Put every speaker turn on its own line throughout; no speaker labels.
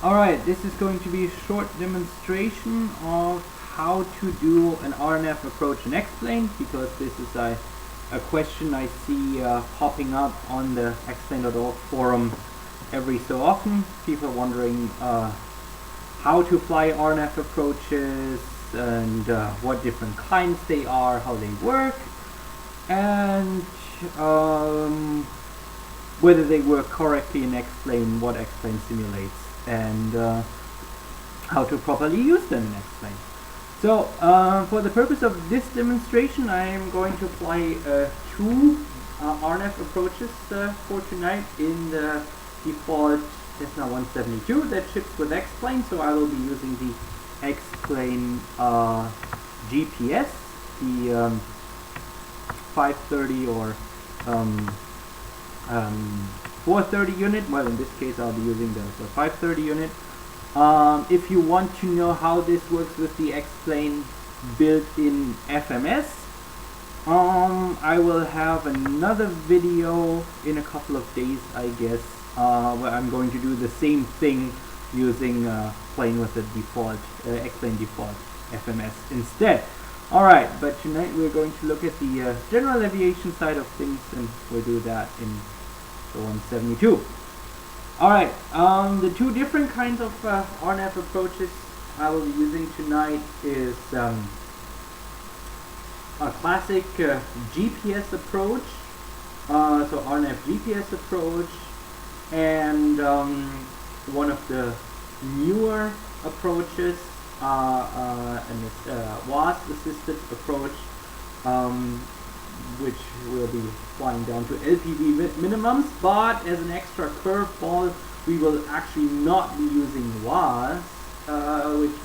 Alright, this is going to be a short demonstration of how to do an RNAV approach in Explain, because this is a question I see popping up on the explain.org forum every so often. People wondering how to fly RNAV approaches and what different kinds they are, how they work, and whether they work correctly in Explain, what Explain simulates, and how to properly use them in Explain. So for the purpose of this demonstration, I am going to apply two RNAV approaches for tonight in the default Cessna 172 that ships with Explain. So I will be using the Explain GPS, the 530 or 430 unit. Well, in this case I'll be using the 530 unit. If you want to know how this works with the Explain built-in FMS, I will have another video in a couple of days, I guess, where I'm going to do the same thing using playing with the default Explain default FMS instead. Alright, but tonight we're going to look at the general aviation side of things, and we'll do that in the 172. Alright, the two different kinds of RNAV approaches I will be using tonight is a classic GPS approach, so RNAV GPS approach, and one of the newer approaches, and it's WAAS assisted approach, which will be flying down to LPV minimums, but as an extra curveball we will actually not be using WAAS, which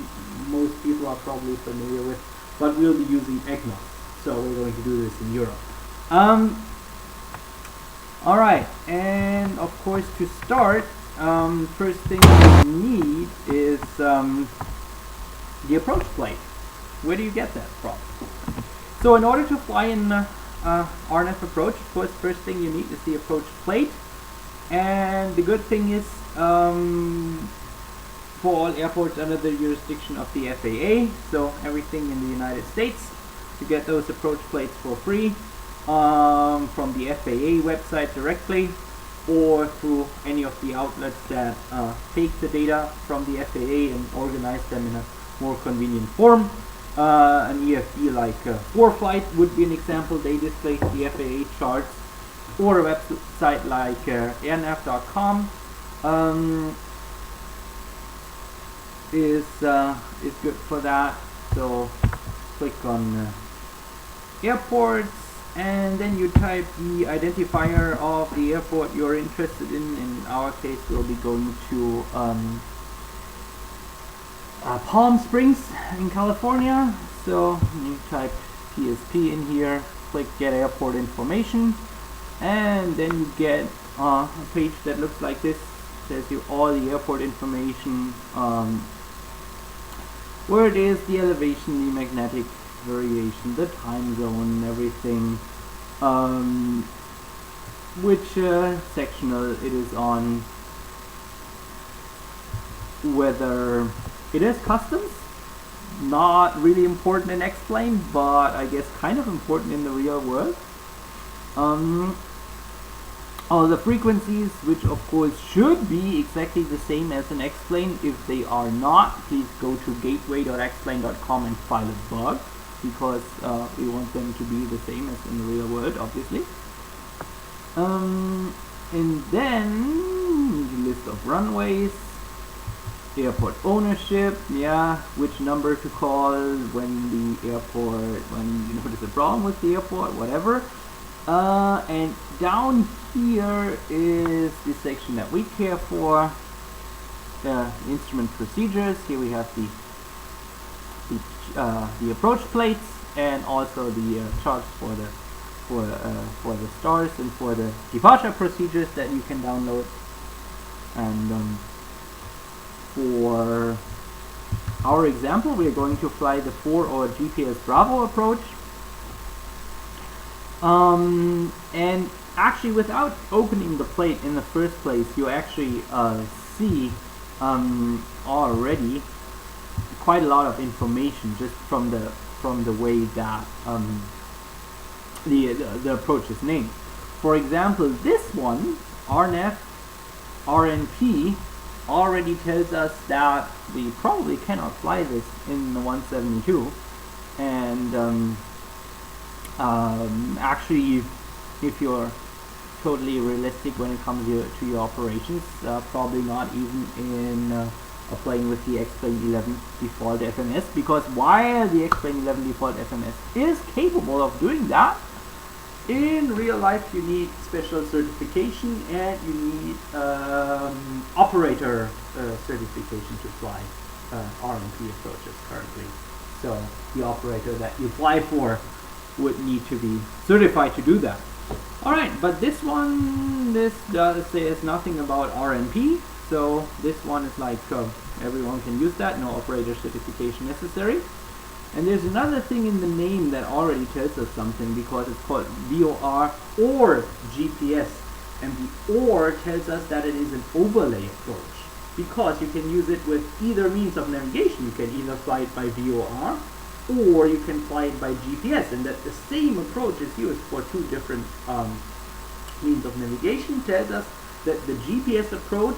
most people are probably familiar with, but we'll be using EGNOS. So we're going to do this in Europe. Alright, and of course to start, first thing you need is the approach plate. Where do you get that from? So in order to fly in RNAV approach, of course, first thing you need is the approach plate. And the good thing is, for all airports under the jurisdiction of the FAA, so everything in the United States, you get those approach plates for free from the FAA website directly, or through any of the outlets that take the data from the FAA and organize them in a more convenient form. An EFD like 4Flight would be an example. They display the FAA charts, or a website like RNAV.com is good for that. So click on airports, and then you type the identifier of the airport you're interested in. In our case, we'll be going to Palm Springs in California. So you type PSP in here, click get airport information, and then you get a page that looks like this. Tells you all the airport information, where it is, the elevation, the magnetic variation, the time zone, everything, which sectional it is on, whether it is customs. Not really important in Explain, but I guess kind of important in the real world. All the frequencies, which of course should be exactly the same as in Explain. If they are not, please go to gateway.explain.com and file a bug, because we want them to be the same as in the real world, obviously. And then the list of runways, airport ownership, which number to call when you notice a problem with the airport, whatever. And down here is the section that we care for, the instrument procedures. Here we have the approach plates, and also the charts for the stars and for the departure procedures that you can download. And for our example, we are going to fly the 4 or GPS Bravo approach. And actually, without opening the plate in the first place, you actually see already quite a lot of information just from the way that the approach is named. For example, this one, RNAV, RNP, already tells us that we probably cannot fly this in the 172, and actually, if you're totally realistic when it comes to your operations, probably not even in playing with the X-Plane 11 default FMS, because while the X-Plane 11 default FMS is capable of doing that, in real life you need special certification and you need operator certification to fly RNP approaches currently. So the operator that you fly for would need to be certified to do that. Alright, but this one, this says nothing about RNP, so this one is like everyone can use that, no operator certification necessary. And there's another thing in the name that already tells us something, because it's called VOR or GPS, and the OR tells us that it is an overlay approach, because you can use it with either means of navigation. You can either fly it by VOR or you can fly it by GPS, and that the same approach is used for two different means of navigation. Tells us that the GPS approach,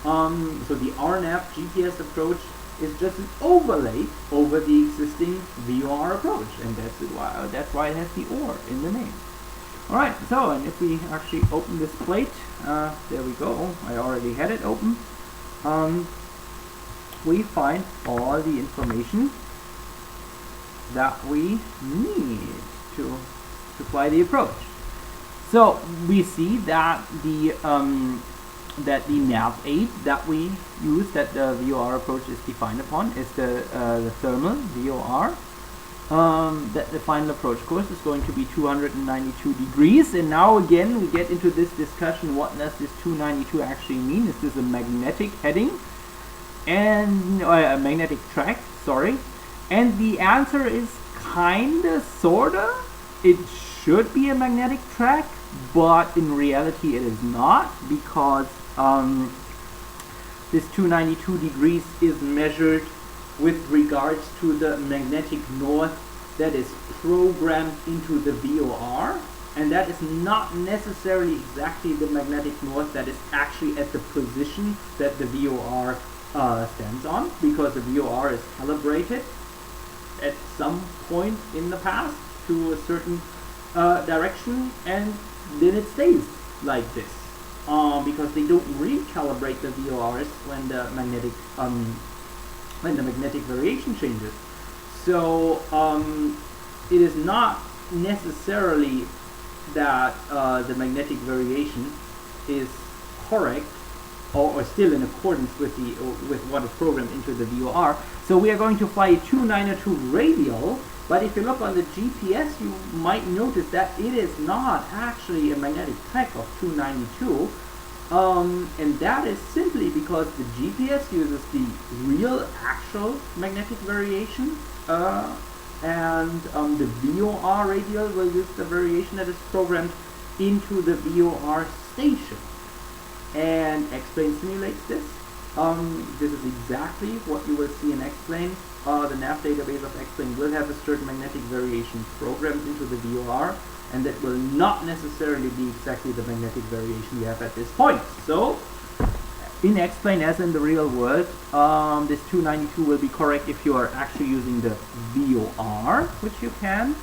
so the RNAV GPS approach, is just an overlay over the existing VOR approach, and that's why it has the OR in the name. Alright, so, and if we actually open this plate, there we go, I already had it open, we find all the information that we need to fly the approach. So we see that the nav aid that we use, that the VOR approach is defined upon, is the thermal VOR. That the final approach course is going to be 292 degrees. And now again we get into this discussion, what does this 292 actually mean? Is this a magnetic heading? And a magnetic track, sorry. And the answer is kinda, sorta. It should be a magnetic track, but in reality it is not, because this 292 degrees is measured with regards to the magnetic north that is programmed into the VOR, and that is not necessarily exactly the magnetic north that is actually at the position that the VOR stands on, because the VOR is calibrated at some point in the past to a certain direction, and then it stays like this, because they don't recalibrate the VORs when the magnetic variation changes. So it is not necessarily that the magnetic variation is correct or still in accordance with what is programmed into the VOR. So we are going to fly a 292 radial, but if you look on the GPS, you might notice that it is not actually a magnetic track of 292, and that is simply because the GPS uses the real actual magnetic variation, and the VOR radial will use the variation that is programmed into the VOR station. And X-Plane simulates this. This is exactly what you will see in X-Plane. The nav database of X-Plane will have a certain magnetic variation programmed into the VOR, and that will not necessarily be exactly the magnetic variation you have at this point. So, in X-Plane, as in the real world, this 292 will be correct if you are actually using the VOR, which you can.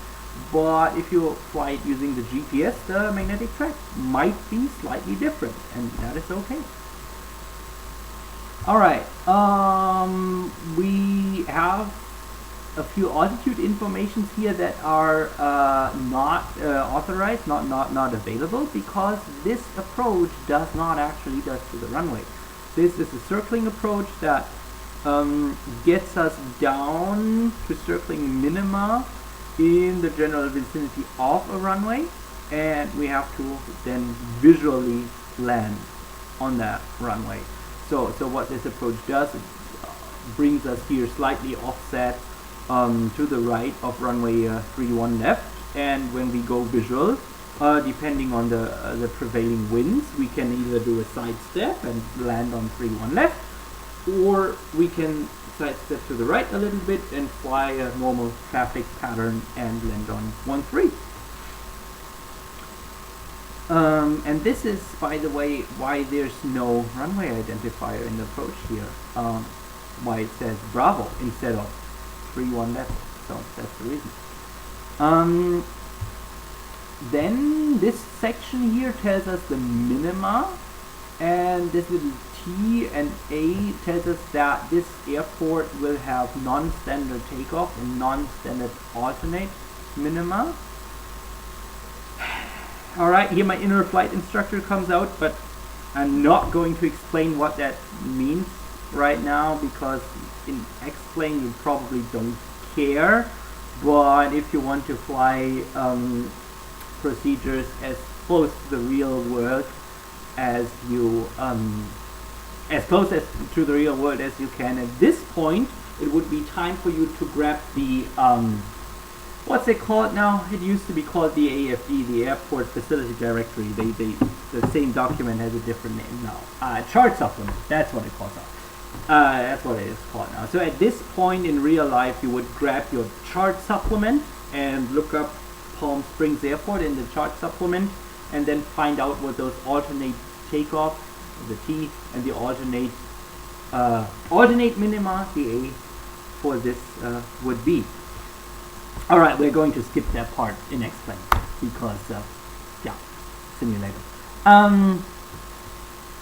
But if you fly it using the GPS, the magnetic track might be slightly different, and that is okay. Alright, we have a few altitude informations here that are not authorized, not available, because this approach does not actually dust to the runway. This is a circling approach that gets us down to circling minima in the general vicinity of a runway, and we have to then visually land on that runway. So what this approach does, it brings us here slightly offset to the right of runway 31 left, and when we go visual, depending on the prevailing winds, we can either do a side step and land on 31 left, or we can sidestep to the right a little bit and fly a normal traffic pattern and land on 1-3. And this is, by the way, why there's no runway identifier in the approach here. Why it says Bravo instead of 3-1 left. So that's the reason. Then this section here tells us the minima, and this little T and A tells us that this airport will have non-standard takeoff and non-standard alternate minima. Alright, here my inner flight instructor comes out, but I'm not going to explain what that means right now, because in X-Plane you probably don't care. But if you want to fly procedures as close to the real world as you as close as to the real world as you can, at this point it would be time for you to grab the what's it called now? It used to be called the AFD, the Airport Facility Directory. The same document has a different name now. Chart supplement. That's what it calls out. That's what it is called now. So at this point in real life, you would grab your chart supplement and look up Palm Springs Airport in the chart supplement, and then find out what those alternate takeoff, the T, and the alternate minima, the A, for this would be. Alright, we're going to skip that part in X-Plane because, yeah, simulator.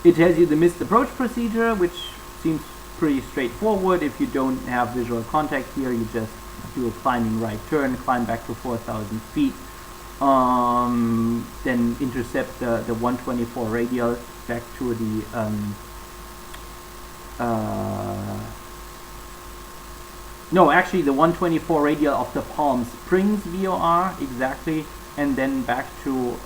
It tells you the missed approach procedure, which seems pretty straightforward. If you don't have visual contact here, you just do a climbing right turn, climb back to 4,000 feet, then intercept the 124 radial back to the no, actually the 124 radial of the Palm Springs VOR, exactly, and then back to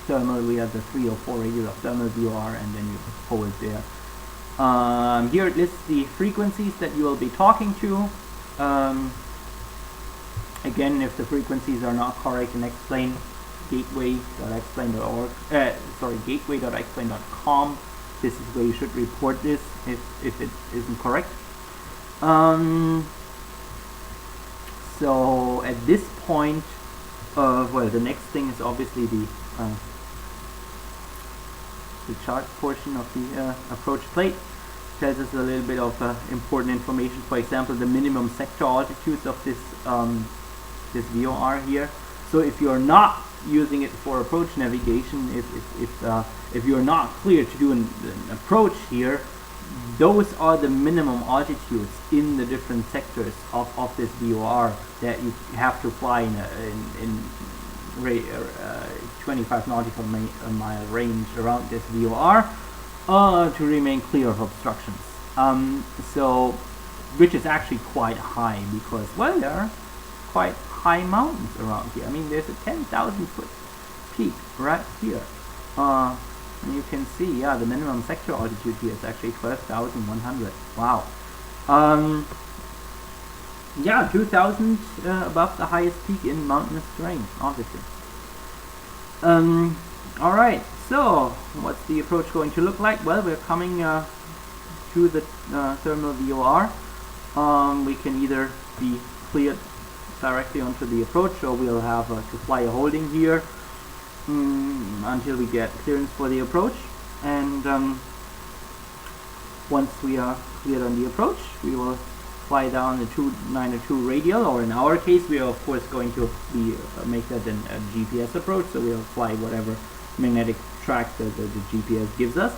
thermal. We have the 304 radial of thermal VOR, and then you hold there. Here it lists the frequencies that you will be talking to. Again, if the frequencies are not correct in X-Plane, gateway.xplane.org, gateway.xplane.com. This is where you should report this if it isn't correct. So at this point, well, the next thing is obviously the chart portion of the approach plate. Tells us a little bit of important information. For example, the minimum sector altitudes of this this VOR here. So if you're not using it for approach navigation, if you're not clear to do an approach here, those are the minimum altitudes in the different sectors of this VOR that you have to fly in 25 nautical mile range around this VOR to remain clear of obstructions. So, which is actually quite high because, well, there are quite high mountains around here. I mean, there's a 10,000 foot peak right here. And you can see, yeah, the minimum sector altitude here is actually 12,100. Wow. Yeah, 2,000 above the highest peak in mountainous terrain, obviously. Alright, so what's the approach going to look like? Well, we're coming to the thermal VOR. We can either be cleared directly onto the approach, or we'll have to fly a holding here until we get clearance for the approach. And once we are cleared on the approach, we will fly down the 292 radial, or in our case, we are of course going to be make that a GPS approach, so we'll fly whatever magnetic track the GPS gives us.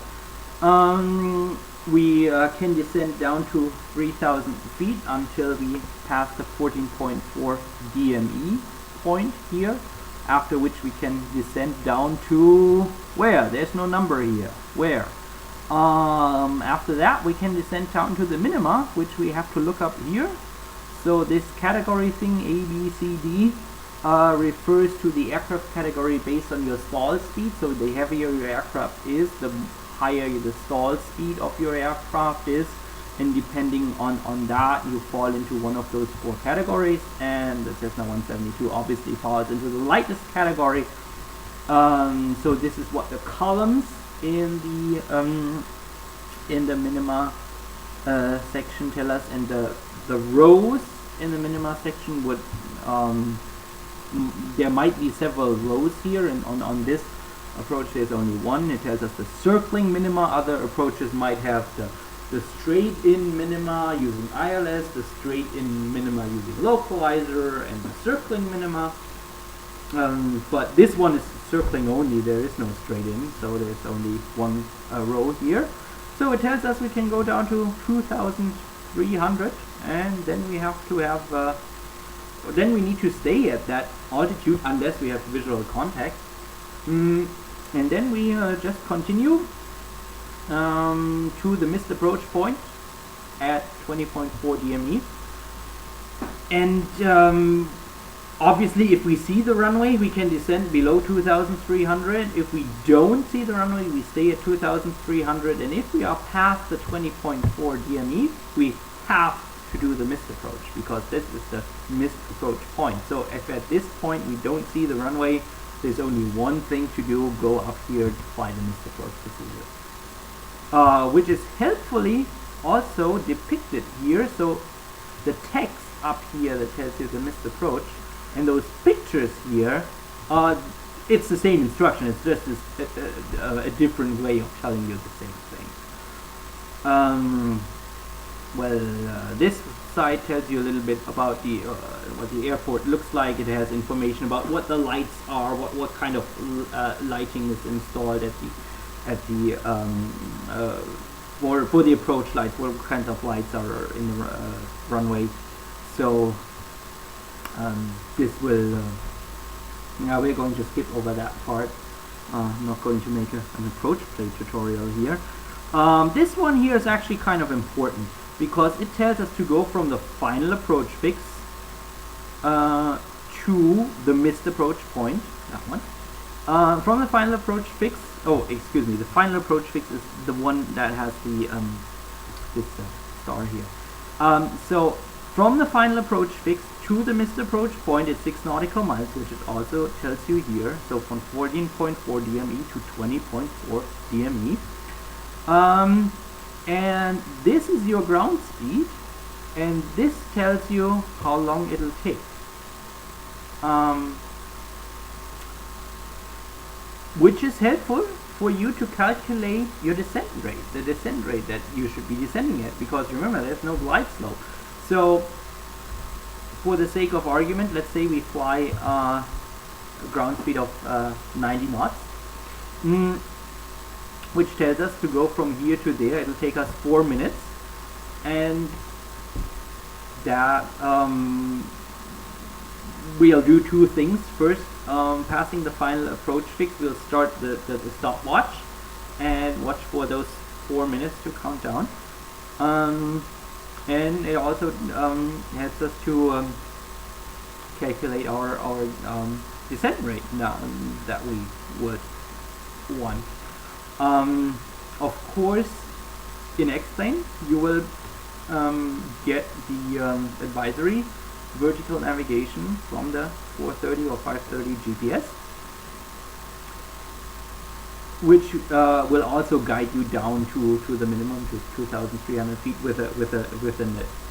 We can descend down to 3,000 feet until we pass the 14.4 DME point here, after which we can descend down to where? There's no number here. Where? After that we can descend down to the minima, which we have to look up here. So this category thing, A, B, C, D, refers to the aircraft category based on your stall speed. So the heavier your aircraft is, the higher the stall speed of your aircraft is, and depending on that you fall into one of those four categories, and the Cessna 172 obviously falls into the lightest category. So this is what the columns in the in the minima section tell us, and the rows in the minima section would there might be several rows here, and on this approach there's only one. It tells us the circling minima. Other approaches might have the straight in minima using ILS, the straight in minima using localizer, and the circling minima. But this one is circling only, there is no straight in, so there's only one row here. So it tells us we can go down to 2,300, and then we have to have then we need to stay at that altitude unless we have visual contact. And then we just continue to the missed approach point at 20.4 DME. And obviously if we see the runway, we can descend below 2,300. If we don't see the runway, we stay at 2,300. And if we are past the 20.4 DME, we have to do the missed approach, because this is the missed approach point. So if at this point we don't see the runway, there's only one thing to do: go up here to fly the missed approach procedure, which is helpfully also depicted here. So the text up here that tells you the missed approach, and those pictures here, it's the same instruction, it's just a different way of telling you the same thing. This side tells you a little bit about the what the airport looks like. It has information about what the lights are, what kind of lighting is installed at the for the approach lights, what kinds of lights are in the runway. So this will now we're going to skip over that part. I'm not going to make an approach plate tutorial here. This one here is actually kind of important, because it tells us to go from the final approach fix to the missed approach point, that one. From the final approach fix, the final approach fix is the one that has the this star here. So from the final approach fix to the missed approach point is 6 nautical miles, which it also tells you here. So from 14.4 DME to 20.4 DME. And this is your ground speed, and this tells you how long it'll take. Which is helpful for you to calculate your descent rate, the descent rate that you should be descending at, because remember, there's no glide slope. So for the sake of argument, let's say we fly a ground speed of 90 knots. Which tells us to go from here to there. It'll take us 4 minutes, and that we'll do two things. First, passing the final approach fix, we'll start the stopwatch and watch for those 4 minutes to count down. And it also helps us to calculate our descent rate that we would want. Of course, in X-plane you will get the advisory vertical navigation from the 430 or 530 GPS, which will also guide you down to the minimum, to 2,300 feet with a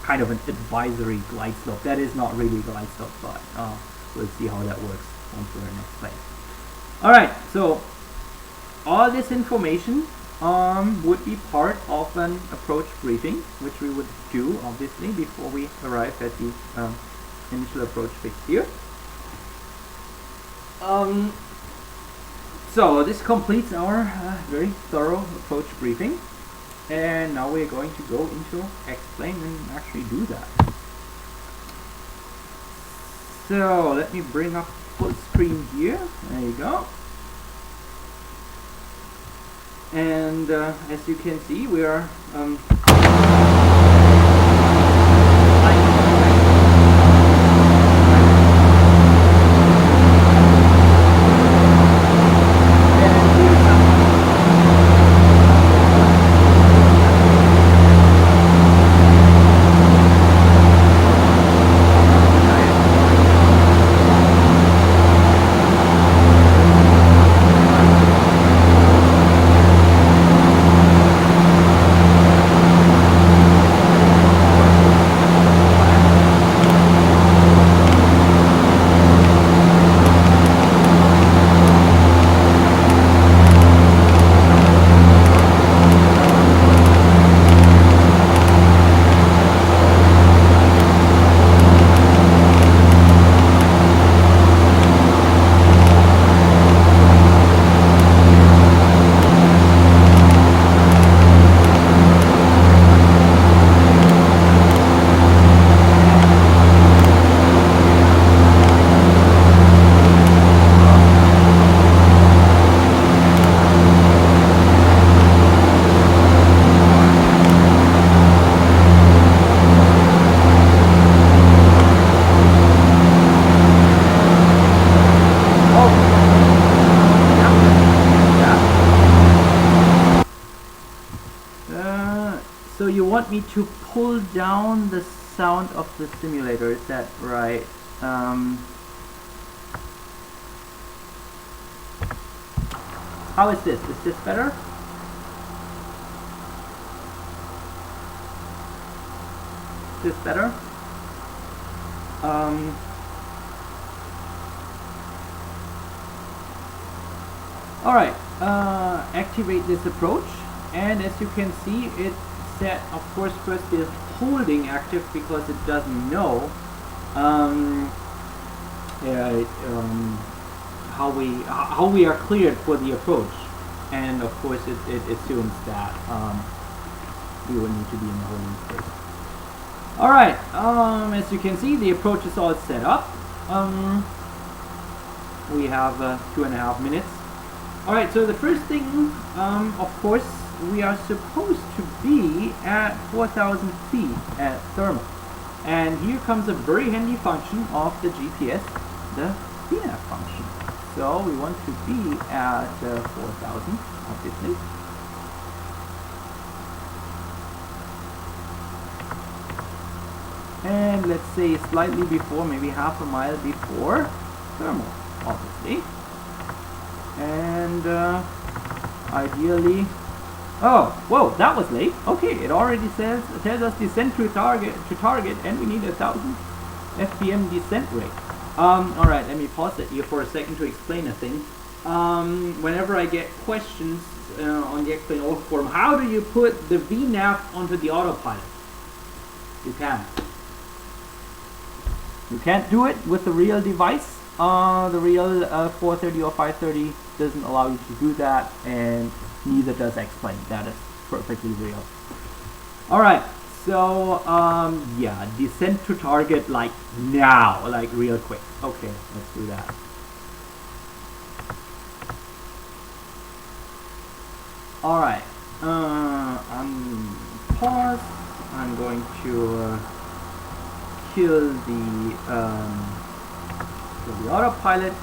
kind of an advisory glide slope. That is not really glide slope, but we'll see how that works once we're in X-plane. Alright, so all this information would be part of an approach briefing, which we would do obviously before we arrive at the initial approach fix here. So this completes our very thorough approach briefing, and now we're going to go into X-plane and actually do that. So let me bring up full screen here. There you go. And as you can see, we are So you want me to pull down the sound of the simulator, is that right? How is this? Is this better? Is this better? Alright, activate this approach, and as you can see, it set, of course, first is holding active because it doesn't know how we are cleared for the approach, and of course it assumes that we will need to be in the holding space. Alright, as you can see, the approach is all set up. We have 2.5 minutes. Alright, so the first thing, of course, we are supposed to be at 4,000 feet at thermal. And here comes a very handy function of the GPS, the RNAV function. So we want to be at 4,000, obviously. And let's say slightly before, maybe half a mile before thermal, obviously. And ideally, oh, whoa, that was late. Okay, it already tells us descent to target, and we need 1,000 FPM descent rate. All right, let me pause it here for a second to explain a thing. Whenever I get questions on the explain all form, how do you put the VNAV onto the autopilot? You can't. You can't do it with the real device. The real 430 or 530 doesn't allow you to do that, and neither does explain. That is perfectly real. Alright, so yeah, descent to target like now, like real quick. Okay, let's do that. Alright, I'm pause. I'm going to kill the autopilot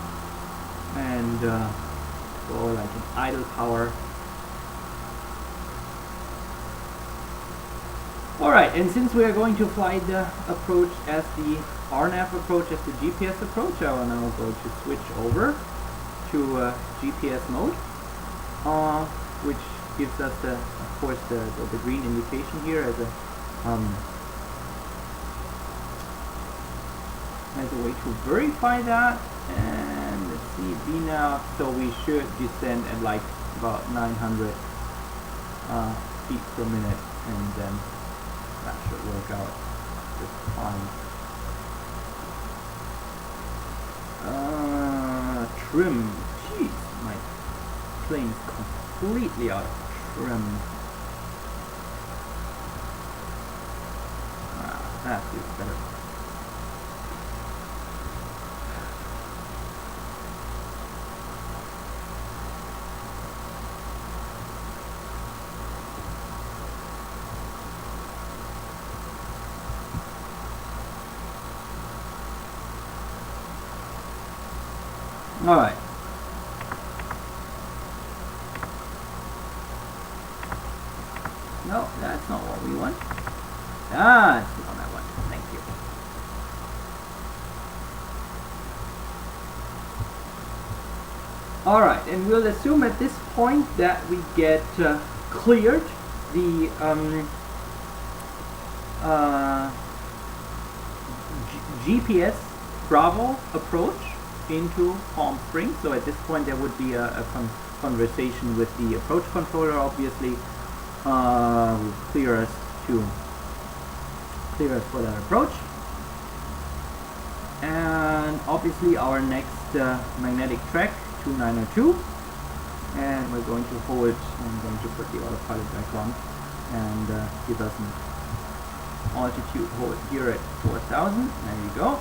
and go like an idle power. Alright, and since we are going to fly the approach as the RNAV approach, as the GPS approach, I will now go to switch over to GPS mode, which gives us, of course, the green indication here as a way to verify that. And let's see, VNAV, so we should descend at like about 900 feet per minute, and then that should work out just fine. Trim. Jeez, my plane is completely out of trim. That feels better. Alright. No, that's not what we want. That's the one I want. Thank you. Alright, and we'll assume at this point that we get cleared the GPS Bravo approach into Palm Springs. So at this point there would be a conversation with the approach controller, obviously, will clear us for that approach. And obviously our next magnetic track 2902, and we're going to hold, I'm going to put the autopilot back on and give us an altitude hold here at 4,000. There you go.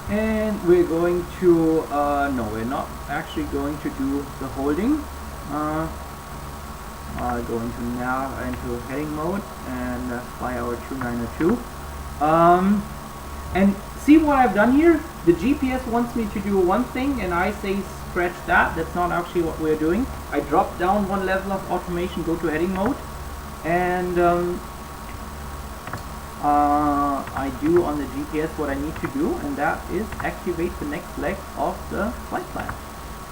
And we're going to, no, we're not actually going to do the holding. Going to nav into heading mode and fly our 2902. And see what I've done here? The GPS wants me to do one thing, and I say scratch that. That's not actually what we're doing. I drop down one level of automation, go to heading mode, and I do on the GPS what I need to do, and that is activate the next leg of the flight plan.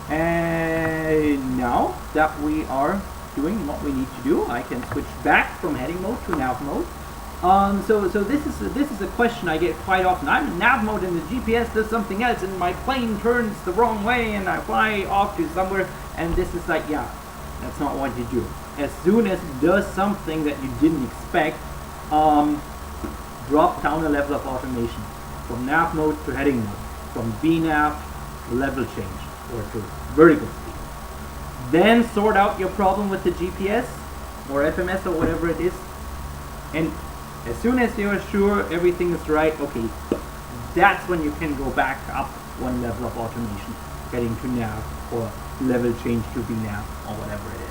And now that we are doing what we need to do, I can switch back from heading mode to nav mode. So this is a question I get quite often. I'm in nav mode and the GPS does something else, and my plane turns the wrong way, and I fly off to somewhere. And this is like, yeah, that's not what you do. As soon as it does something that you didn't expect, drop down a level of automation from nav mode to heading mode, from VNAV to level change or to vertical speed. Then sort out your problem with the GPS or FMS or whatever it is, and as soon as you're sure everything is right, okay, that's when you can go back up one level of automation, getting to nav or level change to VNAV or whatever it is.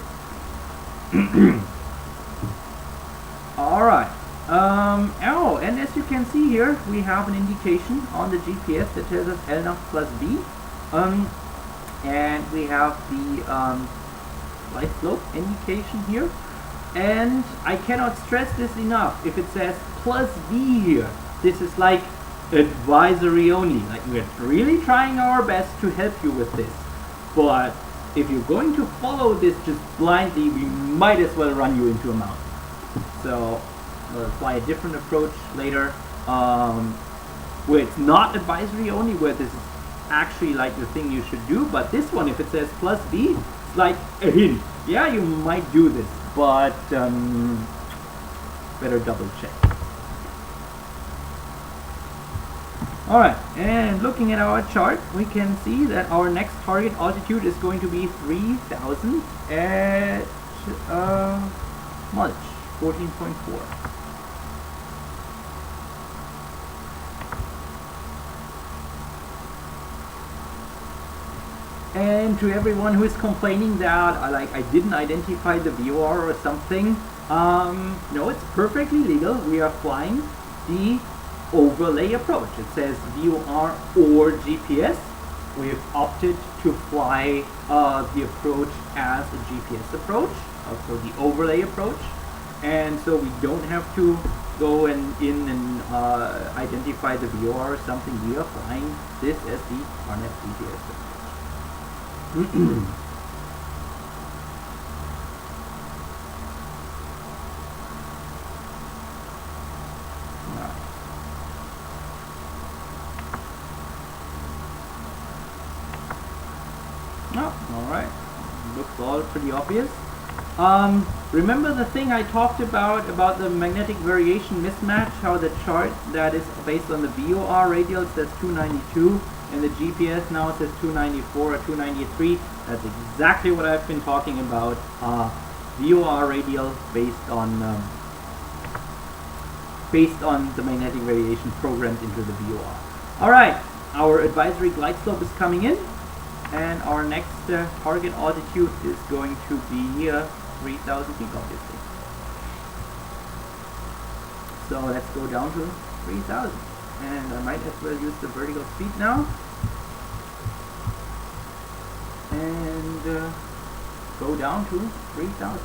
Alright. Oh, and as you can see here, we have an indication on the GPS that tells us LNAV plus B. And we have the flight slope indication here. And I cannot stress this enough. If it says plus B here, this is like advisory only. Like, we're really trying our best to help you with this. But if you're going to follow this just blindly, we might as well run you into a mountain. So we'll apply a different approach later, where it's not advisory only, where this is actually like the thing you should do. But this one, if it says plus B, it's like a hint. Yeah, you might do this, but better double check. Alright, and looking at our chart, we can see that our next target altitude is going to be 3000 at Mulch 14.4. And to everyone who is complaining that I didn't identify the VOR or something, no, it's perfectly legal. We are flying the overlay approach. It says VOR or GPS. We've opted to fly the approach as a GPS approach, also the overlay approach, and so we don't have to go in and identify the VOR or something. We are flying this as the RNAV GPS approach. Alright, looks all pretty obvious. Remember the thing I talked about the magnetic variation mismatch, how the chart that is based on the VOR radial says 292 and the GPS now says 294 or 293. That's exactly what I've been talking about. VOR radial based on the magnetic variation programmed into the VOR. Alright, our advisory glide slope is coming in, and our next target altitude is going to be 3000 feet, obviously. So let's go down to 3000, and I might as well use the vertical speed now, and go down to 3000.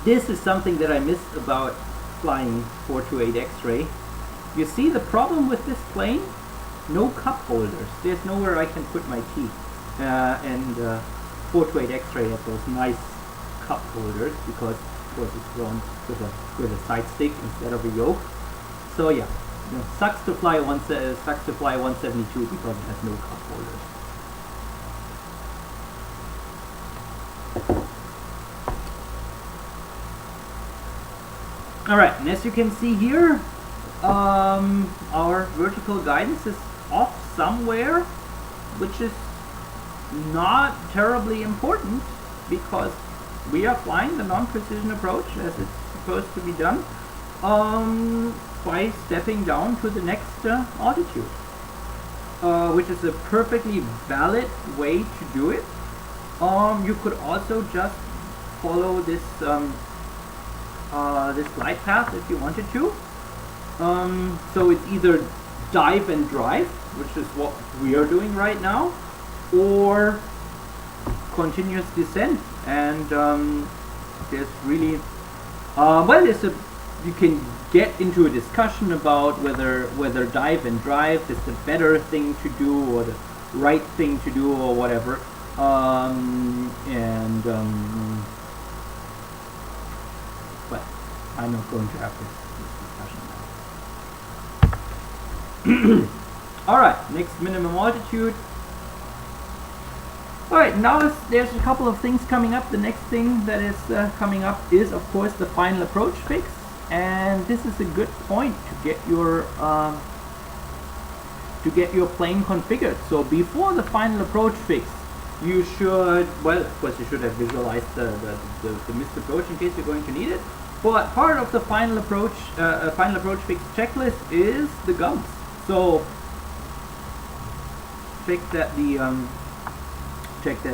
This is something that I missed about flying 428 X-ray. You see the problem with this plane? No cup holders. There's nowhere I can put my key. And 428 X-ray has those nice cup holders because, of course, it's flown with a side stick instead of a yoke. So yeah, sucks to fly 172 because it has no cup holders. Alright, and as you can see here, our vertical guidance is off somewhere, which is not terribly important because we are flying the non-precision approach as it's supposed to be done, by stepping down to the next altitude, which is a perfectly valid way to do it. You could also just follow this this glide path if you wanted to. So it's either dive and drive, which is what we are doing right now, or continuous descent. And there's really you can get into a discussion about whether dive and drive is the better thing to do or the right thing to do or whatever. But I'm not going to have this discussion now. Alright, next minimum altitude. Alright, now there's a couple of things coming up. The next thing that is coming up is, of course, the final approach fix. And this is a good point to get your plane configured. So before the final approach fix, you should, well, of course, you should have visualized the missed approach in case you're going to need it. But part of the final approach fix checklist is the gumps. So check that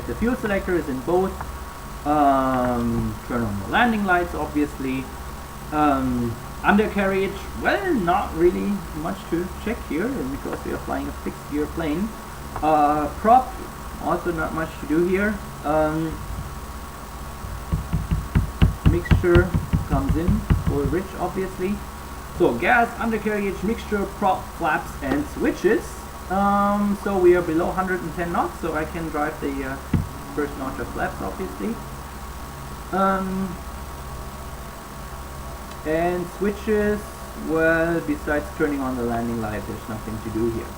the fuel selector is in both. Turn on the landing lights, obviously. Undercarriage, well, not really much to check here because we are flying a fixed gear plane. Prop, also not much to do here. Mixture comes in full rich, obviously. So gas, undercarriage, mixture, prop, flaps, and switches. So we are below 110 knots, so I can drive the first notch of flaps, obviously. And switches, well, besides turning on the landing light, there's nothing to do here.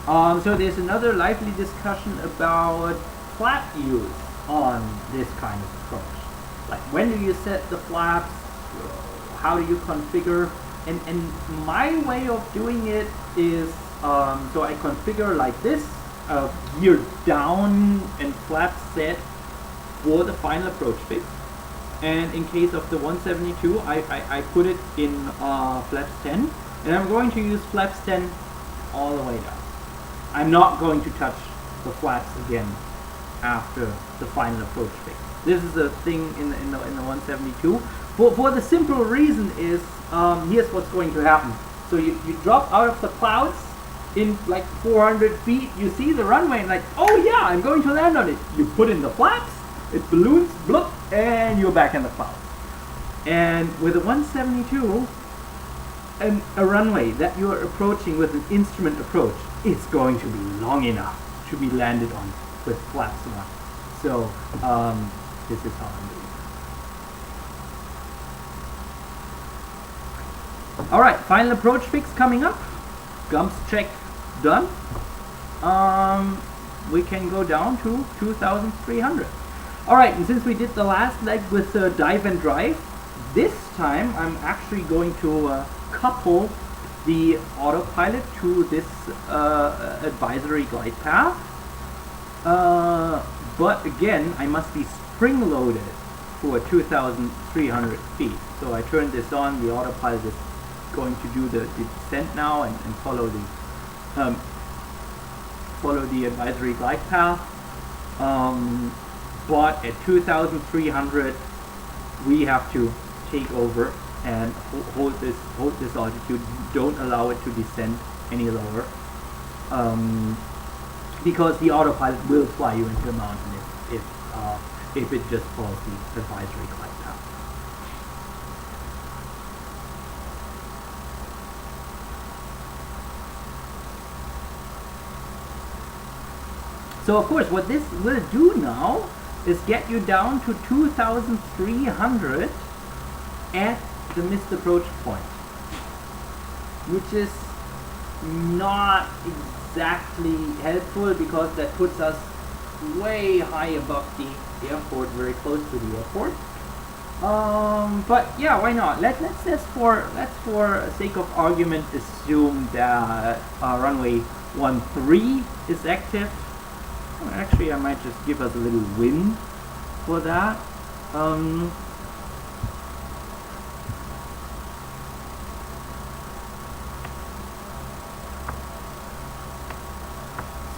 So there's another lively discussion about flap use on this kind of approach. Like, when do you set the flaps? How do you configure? And my way of doing it is, so I configure like this, gear down and flap set for the final approach fix. And in case of the 172, I put it in flaps 10, and I'm going to use flaps 10 all the way down. I'm not going to touch the flaps again after the final approach fix. This is a thing in the 172. For the simple reason is, here's what's going to happen. So you drop out of the clouds in like 400 feet, you see the runway and like, oh yeah, I'm going to land on it. You put in the flaps, it balloons, bloop, and you're back in the clouds. And with a 172, a runway that you're approaching with an instrument approach, it's going to be long enough to be landed on with flaps on. So this is how I'm doing it. Alright, final approach fix coming up. Gumps check done. We can go down to 2,300. Alright, and since we did the last leg with dive and drive, this time I'm actually going to couple the autopilot to this advisory glide path. But again, I must be spring loaded for 2,300 feet. So I turn this on, the autopilot is going to do the descent now and follow the advisory glide path. But at 2,300 we have to take over and hold this altitude. Don't allow it to descend any lower, because the autopilot will fly you into a mountain if it just follows the advisory glide path. So of course what this will do now is get you down to 2,300 at the missed approach point, which is not exactly helpful because that puts us way high above the airport, very close to the airport. But yeah, why not? Let's for sake of argument assume that runway 13 is active. Actually, I might just give us a little win for that. Um,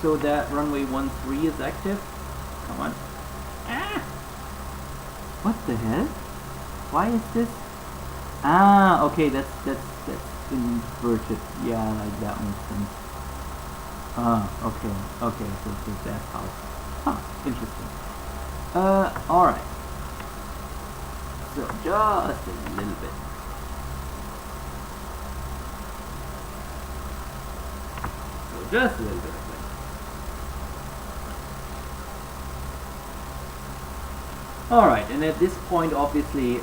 so that runway 13 is active. Come on. Ah! What the hell? Why is this? Ah, okay, that's inverted. Yeah, like that makes sense. Okay, so that's how. Huh, interesting. Alright. So just a little bit. So just a little bit of wind. Alright, and at this point obviously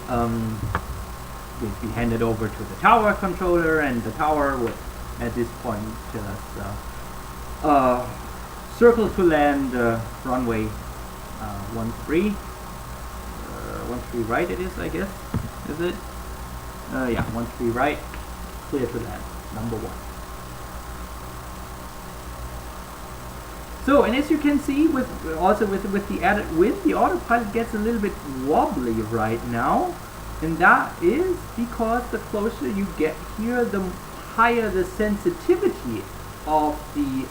we hand it over to the tower controller, and the tower would at this point just circle to land runway 13. 13 right it is, I guess. Is it? Yeah, 13 right, clear to land, number 1. So, and as you can see, with the added wind, the autopilot gets a little bit wobbly right now, and that is because the closer you get here, the higher the sensitivity of the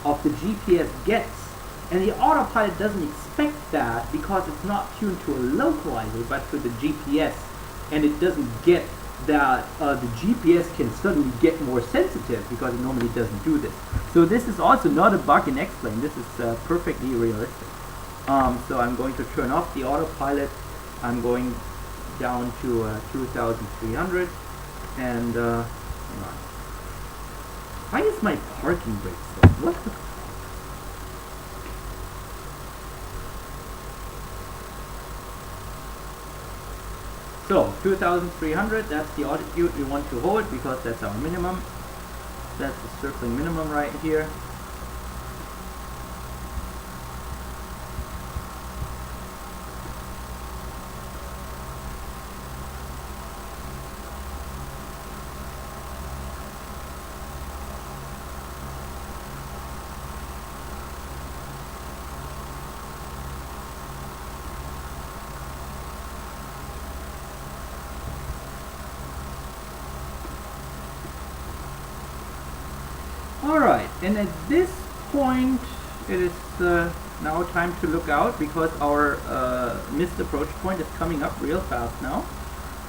GPS gets, and the autopilot doesn't expect that because it's not tuned to a localizer but to the GPS, and it doesn't get that the GPS can suddenly get more sensitive because it normally doesn't do this. So this is also not a bug in X-Plane. This is perfectly realistic. So I'm going to turn off the autopilot. I'm going down to 2,300, and hang on. Why is my parking brake so? What the? So 2,300, that's the altitude we want to hold because that's our minimum. That's the circling minimum right here. Alright, and at this point it is now time to look out because our missed approach point is coming up real fast now.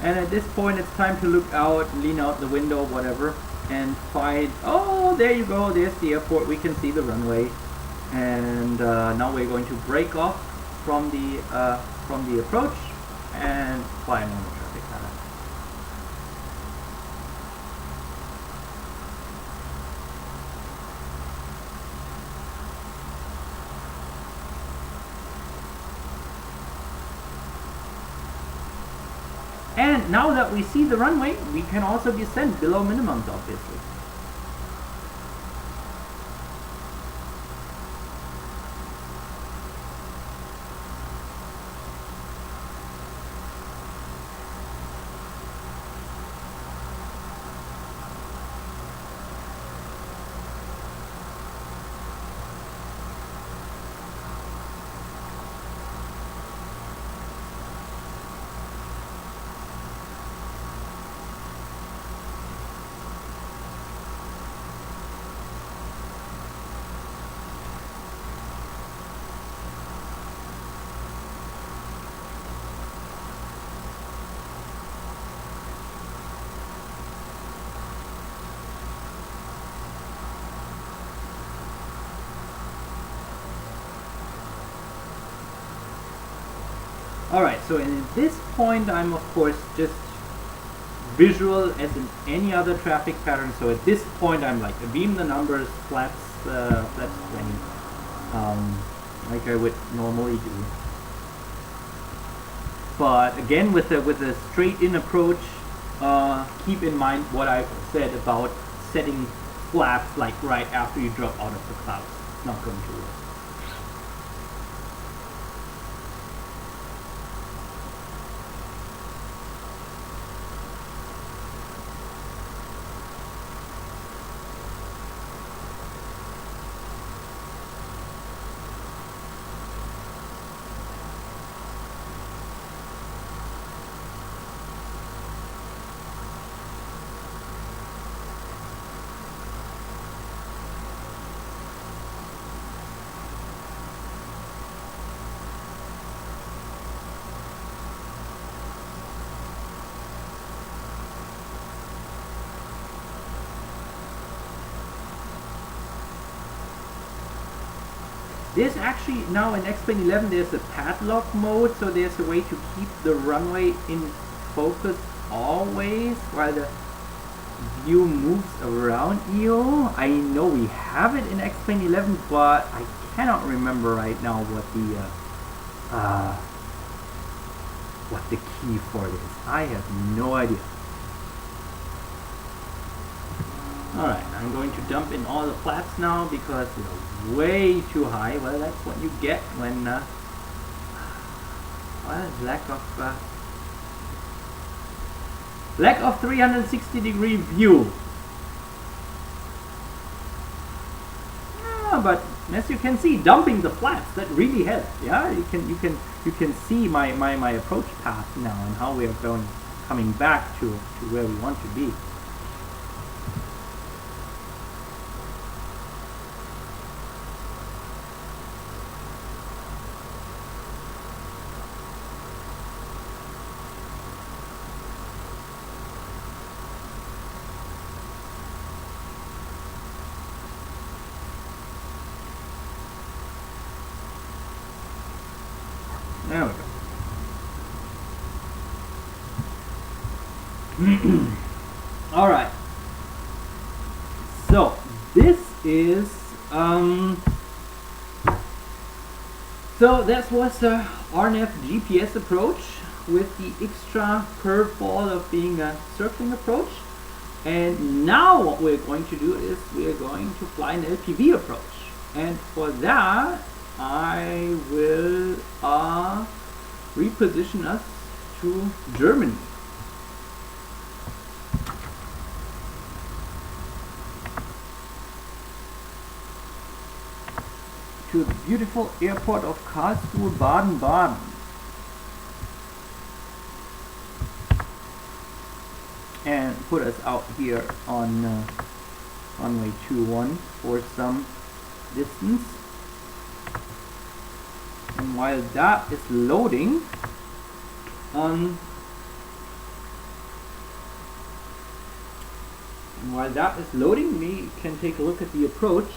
And at this point it's time to look out, lean out the window, whatever, and find, oh, there you go, there's the airport, we can see the runway. And now we're going to break off from the approach and fly a normal traffic pattern. And now that we see the runway, we can also descend below minimums, obviously. Alright, so in this point I'm of course just visual as in any other traffic pattern. So at this point I'm like beam the numbers, flaps 20, like I would normally do. But again, with a straight in approach, keep in mind what I said about setting flaps like right after you drop out of the clouds. It's not going to work. There's actually now in X-Plane 11 there's a padlock mode, so there's a way to keep the runway in focus always while the view moves around you. I know we have it in X-Plane 11, but I cannot remember right now what the key for it is. I have no idea. Alright, I'm going to dump in all the flaps now because they're way too high. Well, that's what you get when well, lack of 360-degree view. But as you can see, dumping the flaps, that really helps. Yeah, you can see my approach path now and how we are coming back to where we want to be. There we go. Alright. So, this is, so that was the RNAV GPS approach with the extra curveball of being a circling approach. And now what we're going to do is we're going to fly an LPV approach. And for that, I will reposition us to Germany. To the beautiful airport of Karlsruhe, Baden-Baden. And put us out here on runway 21 for some distance. And while that is loading, we can take a look at the approach.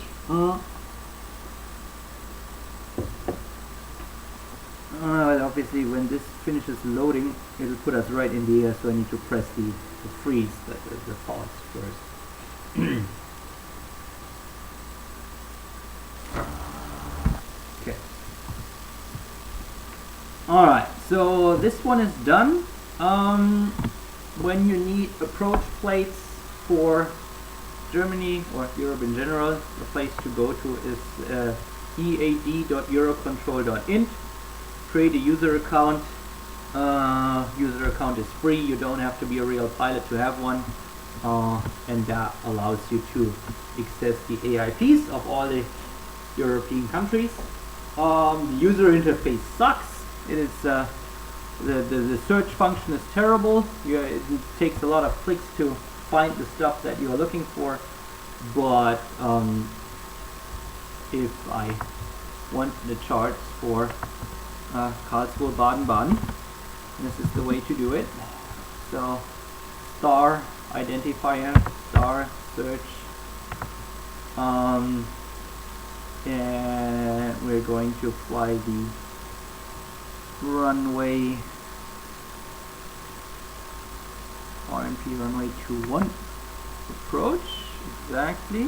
Obviously, when this finishes loading, it'll put us right in the air, so I need to press the freeze, the pause first. Okay. Alright, so this one is done. When you need approach plates for Germany or Europe in general, the place to go to is ead.eurocontrol.int. Create a user account. User account is free, you don't have to be a real pilot to have one, and that allows you to access the AIPs of all the European countries. The user interface sucks. It is the search function is terrible. It takes a lot of clicks to find the stuff that you are looking for, but if I want the charts for Karlsruhe, Baden-Baden, this is the way to do it. So star identifier, star search, and we're going to fly the runway RNP runway 21 approach. Exactly.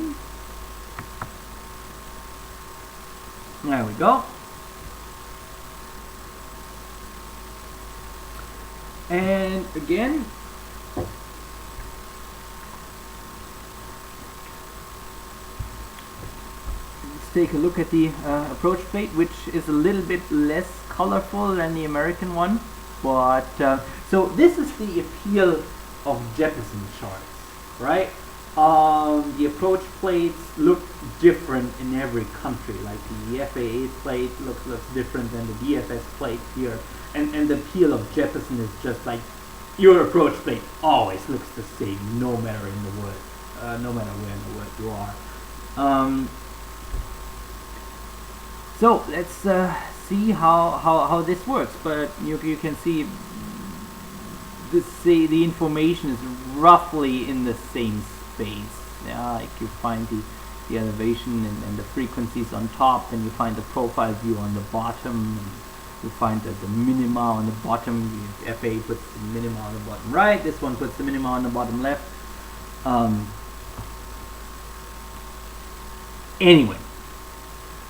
There we go. And again, let's take a look at the approach plate, which is a little bit less colorful than the American one. But so this is the appeal of Jeppesen charts, right? The approach plates look different in every country. Like the FAA plate looks different than the DFS plate here. And the appeal of Jeppesen is just like your approach plate always looks the same, no matter in the world, no matter where in the world you are. So let's see how this works. But you can see the information is roughly in the same space. Yeah, like you find the the elevation and the frequencies on top, and you find the profile view on the bottom, and you find the minima on the bottom. FA puts the minima on the bottom right, this one puts the minima on the bottom left. Anyway,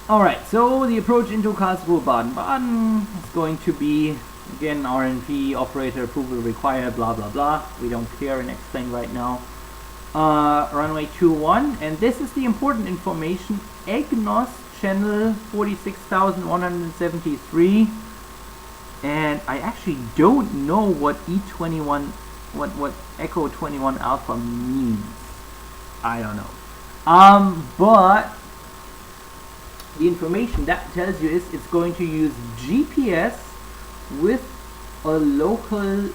alright, so the approach into Karlsruhe Baden-Baden is going to be, again, RNV operator approval required, blah blah blah. We don't care and explain right now. Runway 21, and this is the important information. EGNOS channel 46,173, and I actually don't know what E21, what Echo 21 Alpha means. I don't know. But the information that tells you is it's going to use GPS with a local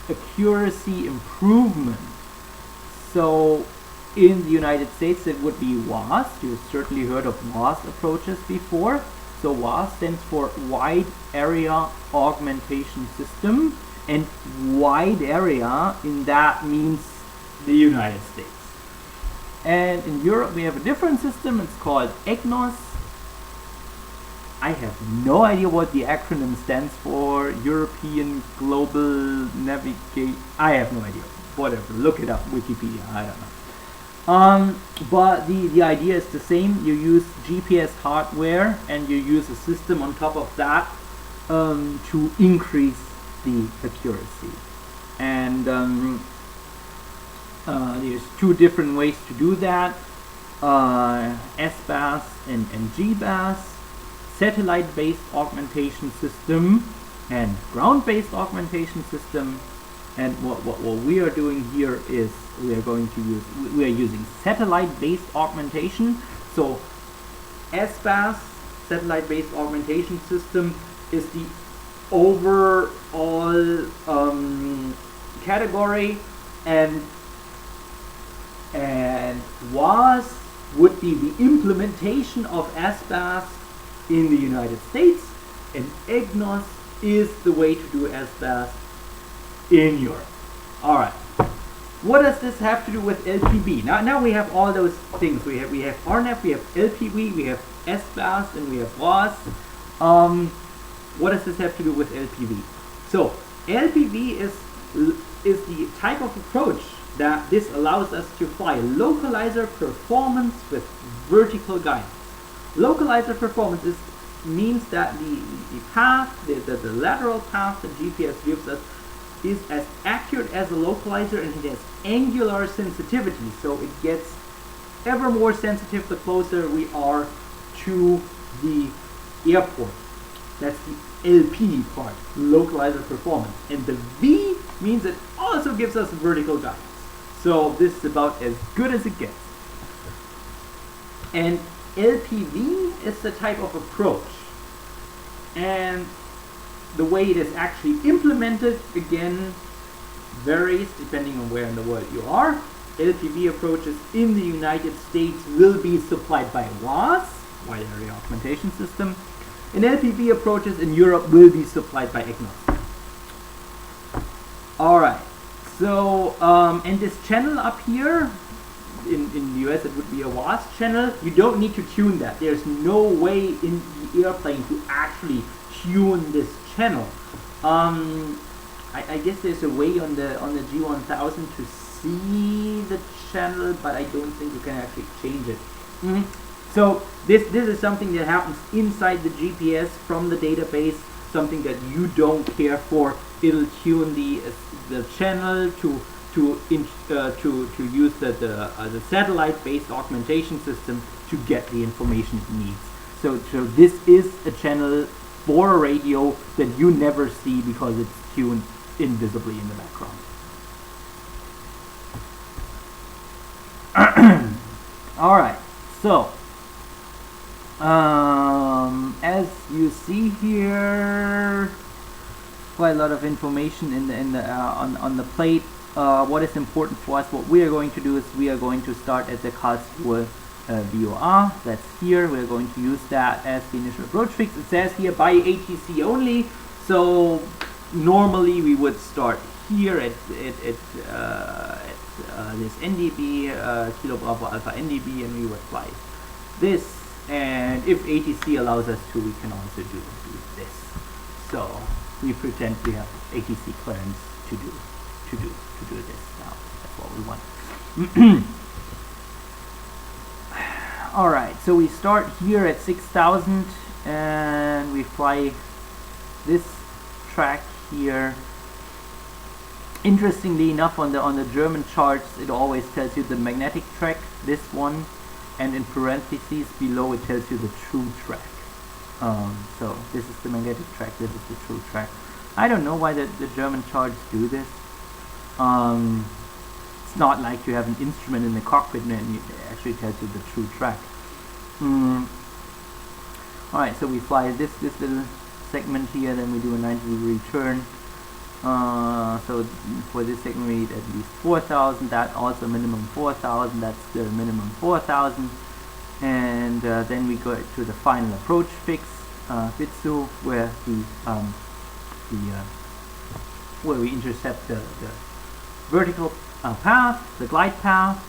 accuracy improvement. So in the United States it would be WAAS. You've certainly heard of WAAS approaches before. So WAAS stands for Wide Area Augmentation System, and wide area in that means the United States. And in Europe we have a different system. It's called EGNOS. I have no idea what the acronym stands for. European Global Navigate. I have no idea. Whatever. Look it up. Wikipedia. I don't know. But the idea is the same. You use GPS hardware and you use a system on top of that to increase the accuracy. And there's two different ways to do that. SBAS and GBAS. Satellite-based augmentation system and ground-based augmentation system. And what we are doing here is we are using satellite-based augmentation. So SBAS, satellite-based augmentation system, is the overall category, and WAAS would be the implementation of SBAS in the United States, and EGNOS is the way to do SBAS in Europe. Alright, what does this have to do with LPV? Now we have all those things. We have RNAV, we have LPV, we have SBAS, and we have WAAS. What does this have to do with LPV? So LPV is the type of approach that this allows us to fly localizer performance with vertical guidance. Localizer performance means that the path, the lateral path that GPS gives us is as accurate as a localizer, and it has angular sensitivity, so it gets ever more sensitive the closer we are to the airport. That's the LP part, localizer performance. And the V means it also gives us vertical guidance. So this is about as good as it gets. And LPV is the type of approach, and the way it is actually implemented again varies depending on where in the world you are. LPV approaches in the United States will be supplied by WAAS, Wide Area Augmentation System, and LPV approaches in Europe will be supplied by EGNOS. Alright, so and this channel up here, in the US it would be a WAAS channel. You don't need to tune that. There's no way in the airplane to actually tune this channel. I guess there's a way on the G1000 to see the channel, but I don't think you can actually change it. So this is something that happens inside the GPS from the database, something that you don't care for. It'll tune the channel to use the satellite-based augmentation system to get the information it needs. So this is a channel for a radio that you never see because it's tuned invisibly in the background. Alright, so as you see here, quite a lot of information on the plate. What is important for us, what we are going to do is we are going to start at the Karlsruhe VOR. That's here. We're going to use that as the initial approach fix. It says here by ATC only, so normally we would start here at this NDB, Kilo Bravo Alpha NDB, and we would fly this. And if ATC allows us to, we can also do this. So we pretend we have ATC clearance to do this now. That's what we want. All right, so we start here at 6,000 and we fly this track here. Interestingly enough, on the German charts, it always tells you the magnetic track, this one, and in parentheses below it tells you the true track. So this is the magnetic track, this is the true track. I don't know why the German charts do this. It's not like you have an instrument in the cockpit and it actually tells you the true track. Alright, so we fly this little segment here, then we do a 90-degree turn. So for this segment we need at least 4,000, that also minimum 4,000, that's the minimum 4,000. And then we go to the final approach fix, Bitsu, where where we intercept the vertical path, the glide path,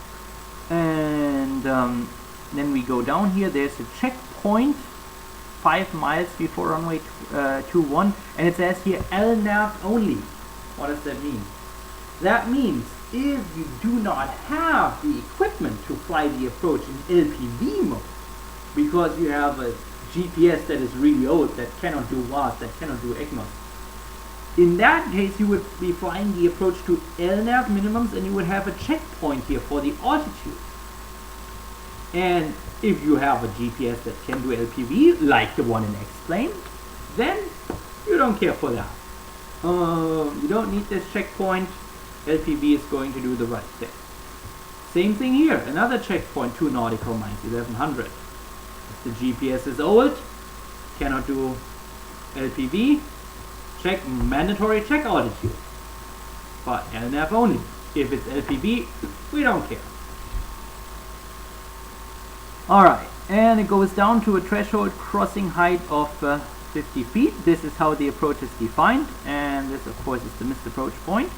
and then we go down here. There's a checkpoint 5 miles before runway 21, and it says here RNAV only. What does that mean? That means if you do not have the equipment to fly the approach in LPV mode, because you have a GPS that is really old, that cannot do WAAS, that cannot do EGNOS, in that case you would be flying the approach to RNAV minimums, and you would have a checkpoint here for the altitude. And if you have a GPS that can do LPV, like the one in X-Plane, then you don't care for that. You don't need this checkpoint. LPV is going to do the right thing. Same thing here, another checkpoint, 2 nautical miles, 1100. If the GPS is old, cannot do LPV, mandatory check altitude. But RNAV only. If it's LPV, we don't care. Alright, and it goes down to a threshold crossing height of 50 feet. This is how the approach is defined, and this of course is the missed approach point.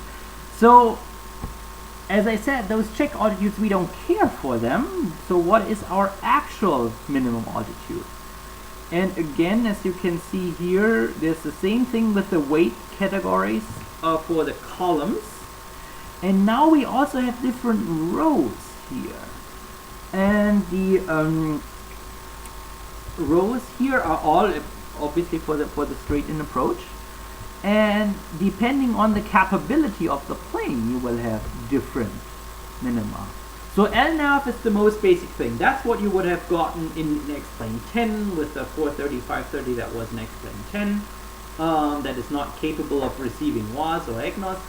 So, as I said, those check altitudes, we don't care for them. So what is our actual minimum altitude? And again, as you can see here, there's the same thing with the weight categories for the columns. And now we also have different rows here. And the rows here are all obviously for the straight-in approach. And depending on the capability of the plane, you will have different minima. So RNAV is the most basic thing. That's what you would have gotten in X-Plane 10 with the 430, 530 that was in X-Plane 10. That is not capable of receiving WAAS or EGNOS.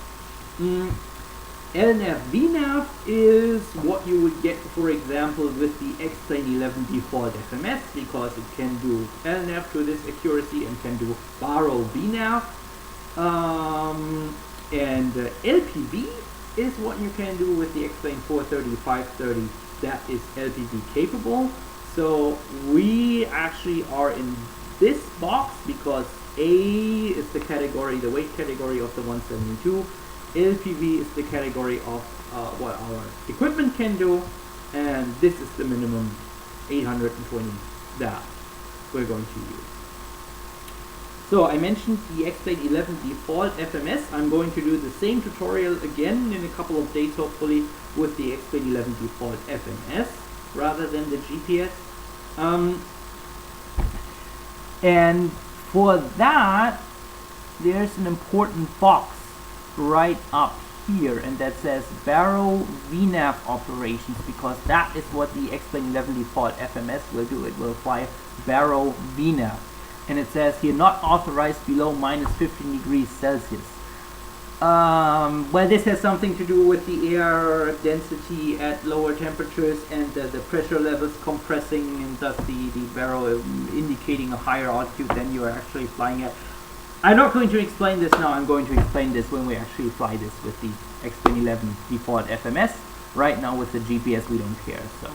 RNAV VNAV is what you would get, for example, with the X-Plane 11 default FMS, because it can do RNAV to this accuracy and can do baro VNAV. And LPV is what you can do with the X-Plane 430, 530, that is LPV capable. So we actually are in this box because A is the category, the weight category of the 172. LPV is the category of what our equipment can do, and this is the minimum 820 that we're going to use. So I mentioned the X-Plane 11 default FMS. I'm going to do the same tutorial again in a couple of days, hopefully, with the X-Plane 11 default FMS rather than the GPS. And for that, there's an important box right up here, and that says baro VNAV operations, because that is what the X-Plane 11 default FMS will do. It will fly baro VNAV. And it says here, not authorized below minus 15 degrees Celsius. Well, this has something to do with the air density at lower temperatures and the pressure levels compressing, and thus the baro indicating a higher altitude than you are actually flying at. I'm not going to explain this now. I'm going to explain this when we actually fly this with the X-Plane 11 default FMS. Right now with the GPS we don't care. So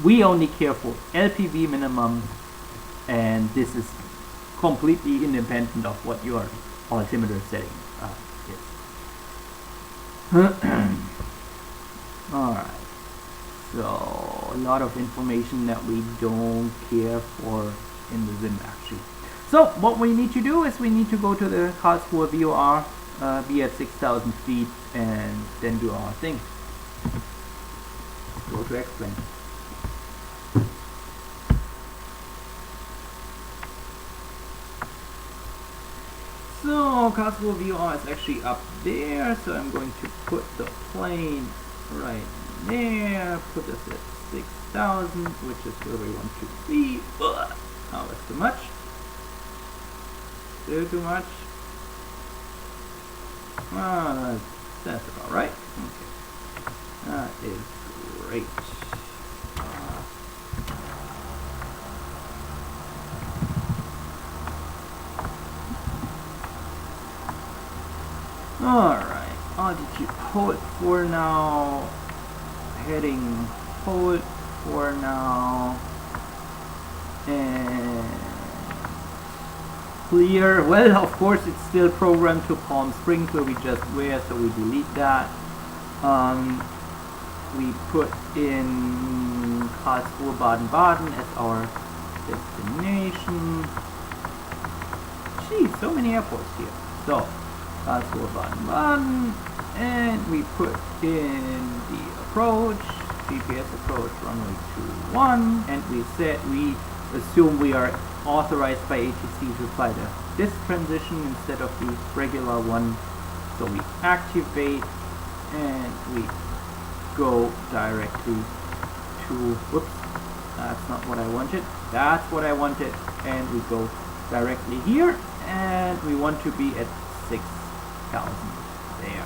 we only care for LPV minimum, and this is completely independent of what your altimeter setting is. Alright, so a lot of information that we don't care for in the sim actually. So what we need to do is we need to go to the Karlsruhe VOR, be at 6,000 feet, and then do our thing. Go to explain. So Karlsruhe VOR is actually up there, so I'm going to put the plane right there, put us at 6,000, which is where we want to be. Oh, that's too much. Still too much. That's about right. Okay. That is great. Alright, altitude hold for now, heading hold for now, and clear. Well, of course it's still programmed to Palm Springs where we just were, so we delete that. We put in Karlsruhe Baden-Baden as our destination. Geez, so many airports here. So Karlsruhe Baden-Baden, and we put in the approach, GPS approach runway 21, and we said we assume we are authorized by ATC to fly this transition instead of the regular one. So we activate and we go directly to, whoops, that's not what I wanted, that's what I wanted, and we go directly here, and we want to be at 6,000 there.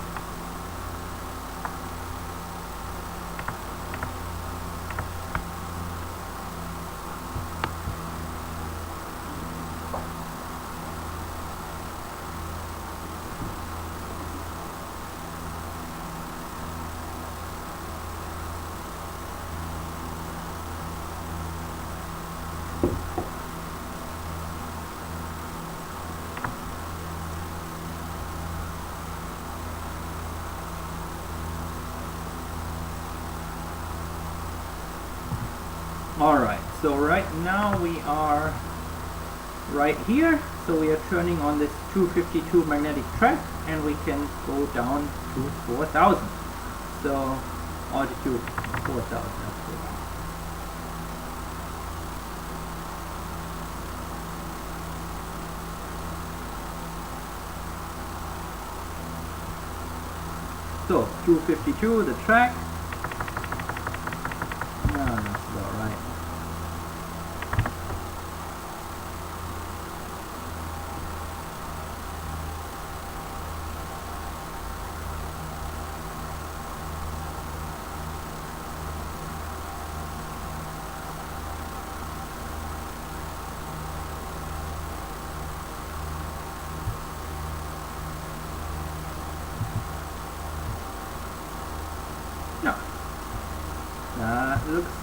Alright, so right now we are right here, so we are turning on this 252 magnetic track and we can go down to 4,000. So altitude 4,000, that's good. So 252, the track. That's about right. No. That looks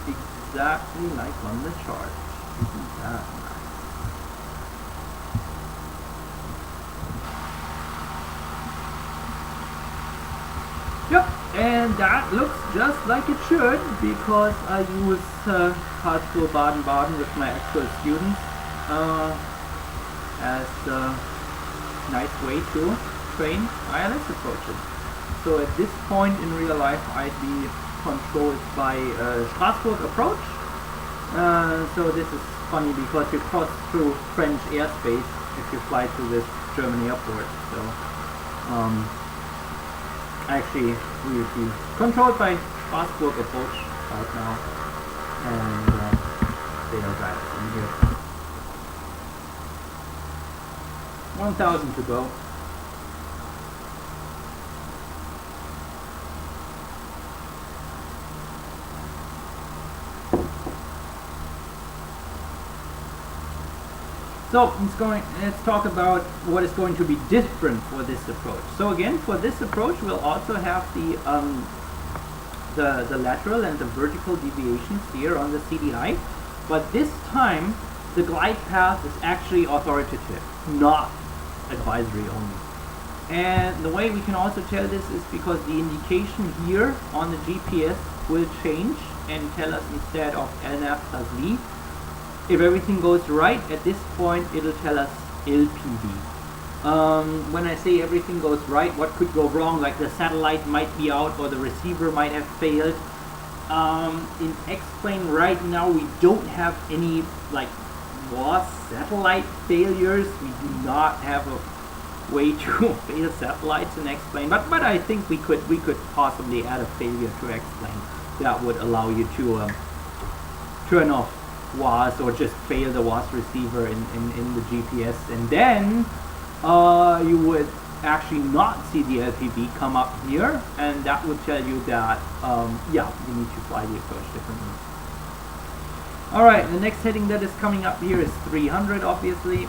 exactly like on the chart. Isn't that nice? Yep, and that looks just like it should, because I use Karlsruhe Baden-Baden with my actual students as a nice way to train ILS approaches. So at this point in real life I'd be controlled by Strasbourg approach. So this is funny because you cross through French airspace if you fly to this German airport. So actually we would be controlled by Strasbourg approach right now, and they'll guide us in here. 1,000 to go. So let's talk about what is going to be different for this approach. So again, for this approach we'll also have the lateral and the vertical deviations here on the CDI, but this time the glide path is actually authoritative, not advisory only. And the way we can also tell this is because the indication here on the GPS will change and tell us instead of RNAV plus V. If everything goes right, at this point it'll tell us LPV. When I say everything goes right, what could go wrong? Like the satellite might be out or the receiver might have failed. In X-Plane right now we don't have any like WAAS satellite failures. We do not have a way to fail satellites in X-Plane, but I think we could possibly add a failure to X-Plane that would allow you to turn off WAAS or just fail the WAAS receiver in the GPS, and then you would actually not see the LPV come up here, and that would tell you that yeah, you need to fly the approach differently. Alright, the next heading that is coming up here is 300, obviously.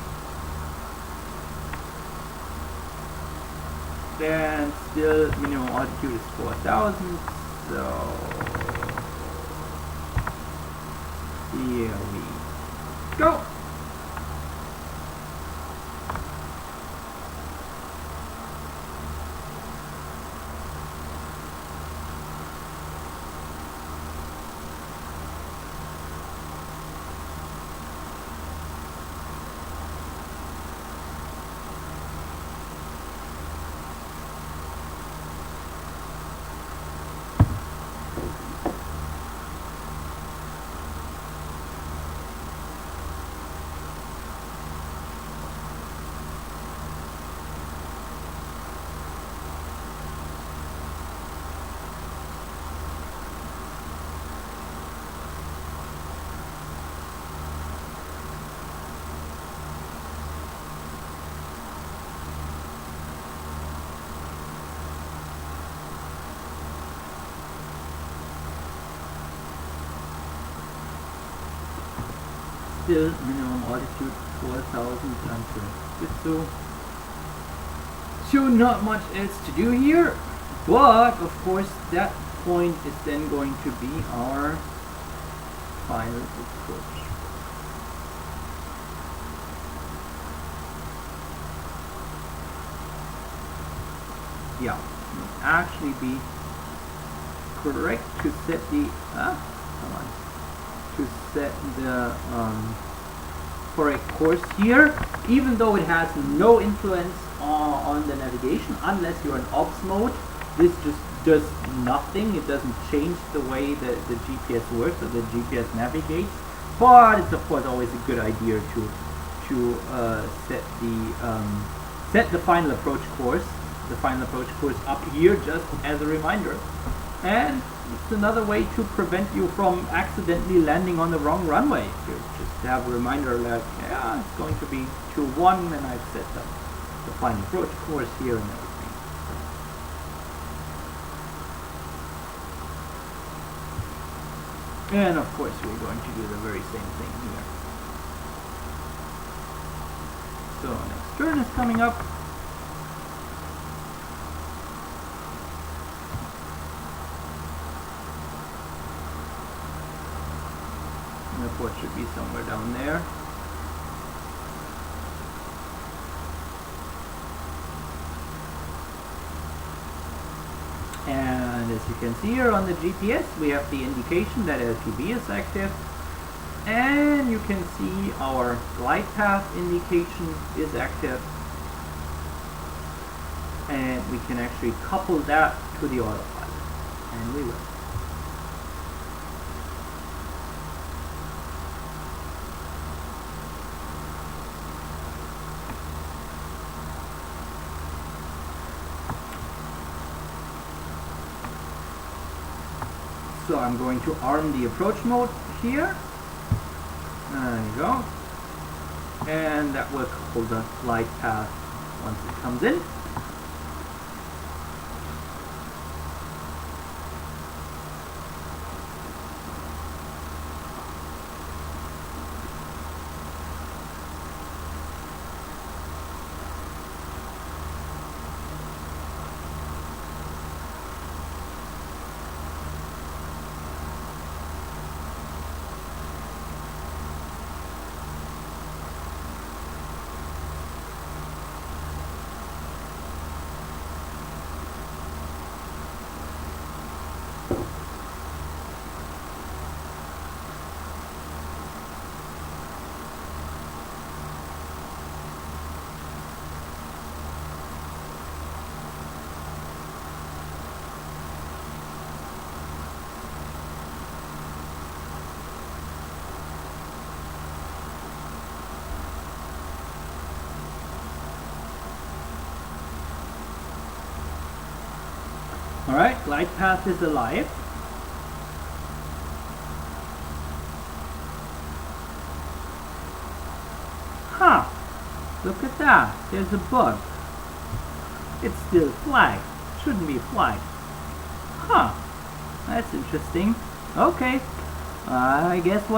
Then still minimum altitude is 4,000, so here we go. Still minimum altitude 4,000 until so not much else to do here, but of course that point is then going to be our final approach. Yeah, it would actually be correct to set the to set the correct course here, even though it has no influence on the navigation unless you're in ops mode. This just does nothing. It doesn't change the way that the GPS works or the GPS navigates, but it's of course always a good idea to set the final approach course up here just as a reminder. And it's another way to prevent you from accidentally landing on the wrong runway. You just have a reminder like, yeah, it's going to be 2-1 and I've set the final approach course here and everything. And of course we're going to do the very same thing here. So next turn is coming up. The port should be somewhere down there. And as you can see here on the GPS, we have the indication that LPV is active, and you can see our glide path indication is active, and we can actually couple that to the autopilot, and we will. So I'm going to arm the approach mode here. There you go. And that will couple the glide path once it comes in. Alright, glide path is alive. Huh, look at that, there's a bug. It's still flagged, shouldn't be flagged. Huh, that's interesting. Okay, I guess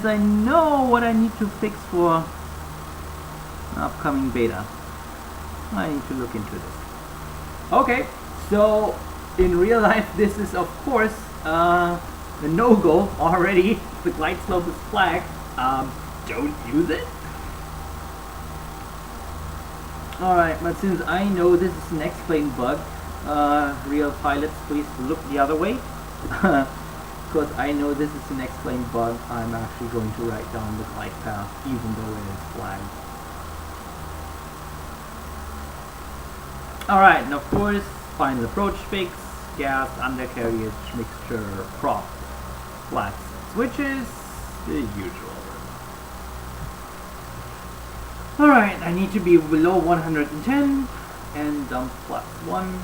I know what I need to fix for upcoming beta. I need to look into this. Okay, so in real life this is of course a no-go already. The glide slope is flagged. Don't use it. Alright, but since I know this is an explained bug, real pilots, please look the other way. Because I know this is an explained bug, I'm actually going to write down the glide path even though it is flagged. Alright, and of course, final approach fix, gas, undercarriage, mixture, prop, flats, switches, the usual. Alright, I need to be below 110 and dump plus 1.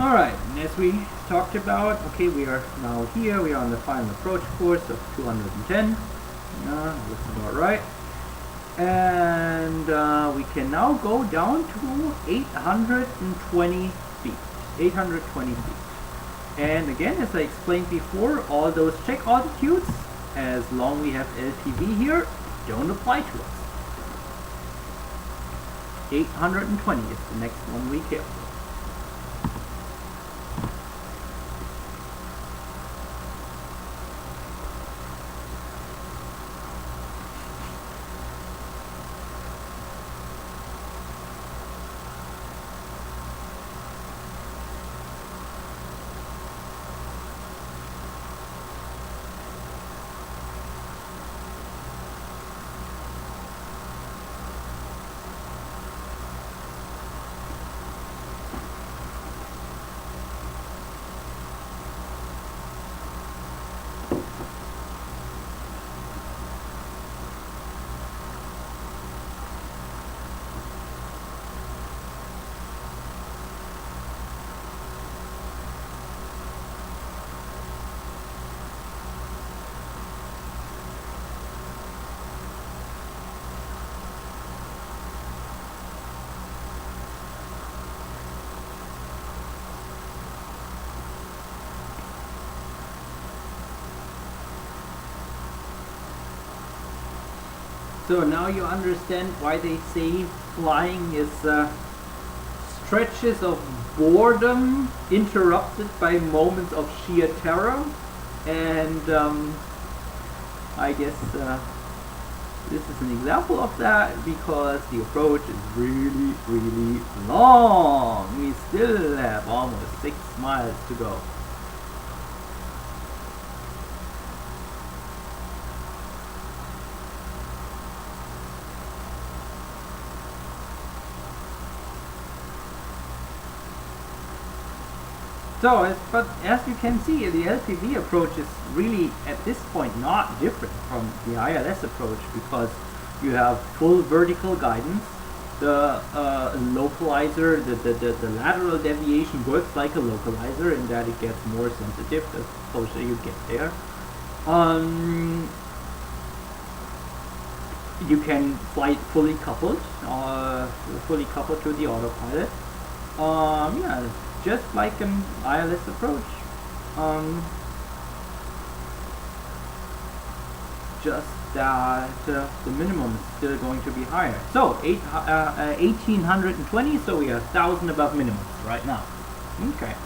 Alright, and as we talked about, okay, we are now here, we are on the final approach course of 210. Looks about right. And we can now go down to 820 feet. 820 feet. And again, as I explained before, all those check altitudes, as long as we have LTV here, don't apply to us. 820 is the next one we kill. So now you understand why they say flying is stretches of boredom interrupted by moments of sheer terror. And I guess this is an example of that, because the approach is really, really long. We still have almost 6 miles to go. So, but as you can see, the LTV approach is really, at this point, not different from the ILS approach, because you have full vertical guidance. The localizer, the lateral deviation works like a localizer in that it gets more sensitive the closer you get there. You can fly fully coupled to the autopilot. Yeah. Just like an ILS approach, just that the minimum is still going to be higher. So 1820, so we are 1,000 above minimum right now. Okay.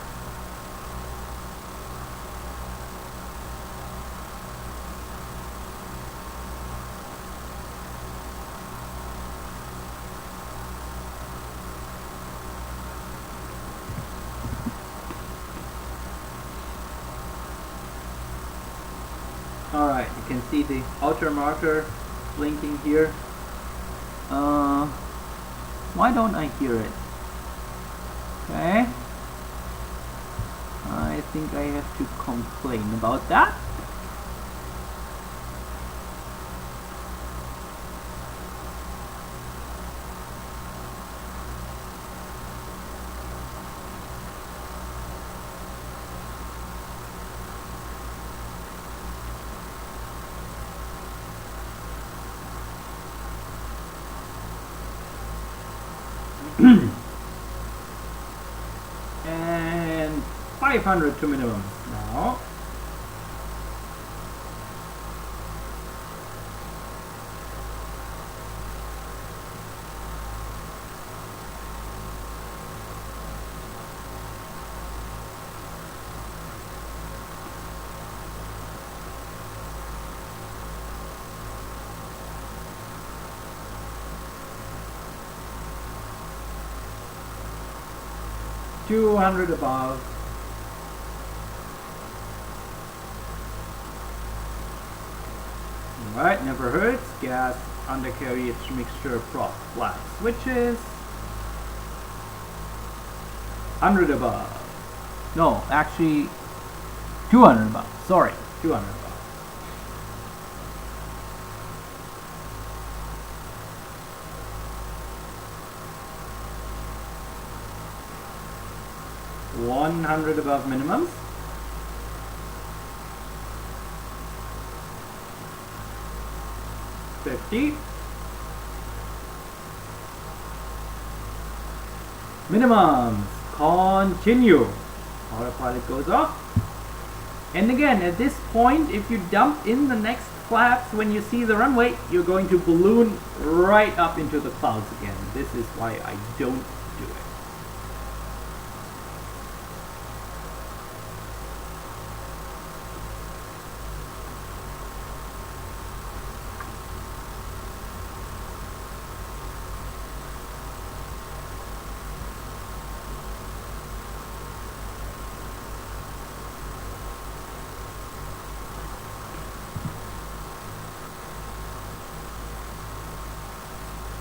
You can see the outer marker blinking here. Why don't I hear it? Okay. I think I have to complain about that. And 500 to minimum now. $200 above. Alright, never hurts. Gas, undercarriage, mixture, prop, flat switches. 100 above. No, actually 200 above. Sorry, 200 above. $100 above minimums. $50 minimums. Continue. Autopilot goes off. And again, at this point, if you dump in the next flaps when you see the runway, you're going to balloon right up into the clouds again. This is why I don't do it.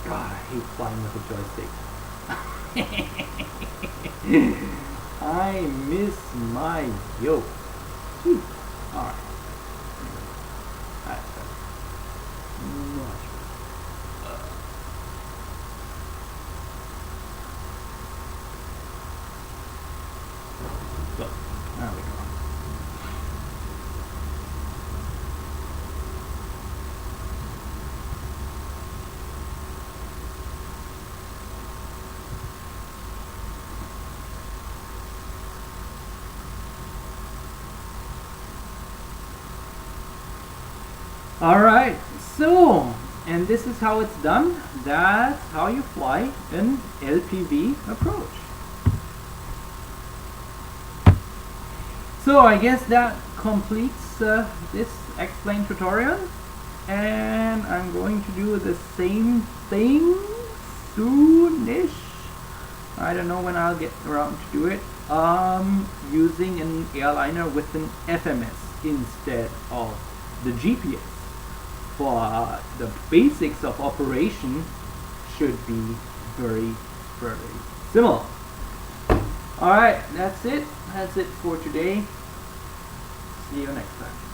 God, I hate flying with a joystick. I miss my yoke. Alright. That's better. Much better. So, there we go. Alright, so, and this is how it's done. That's how you fly an LPV approach. So I guess that completes this explain tutorial. And I'm going to do the same thing soonish. I don't know when I'll get around to do it. Using an airliner with an FMS instead of the GPS. For the basics of operation should be very, very similar. Alright, that's it. That's it for today. See you next time.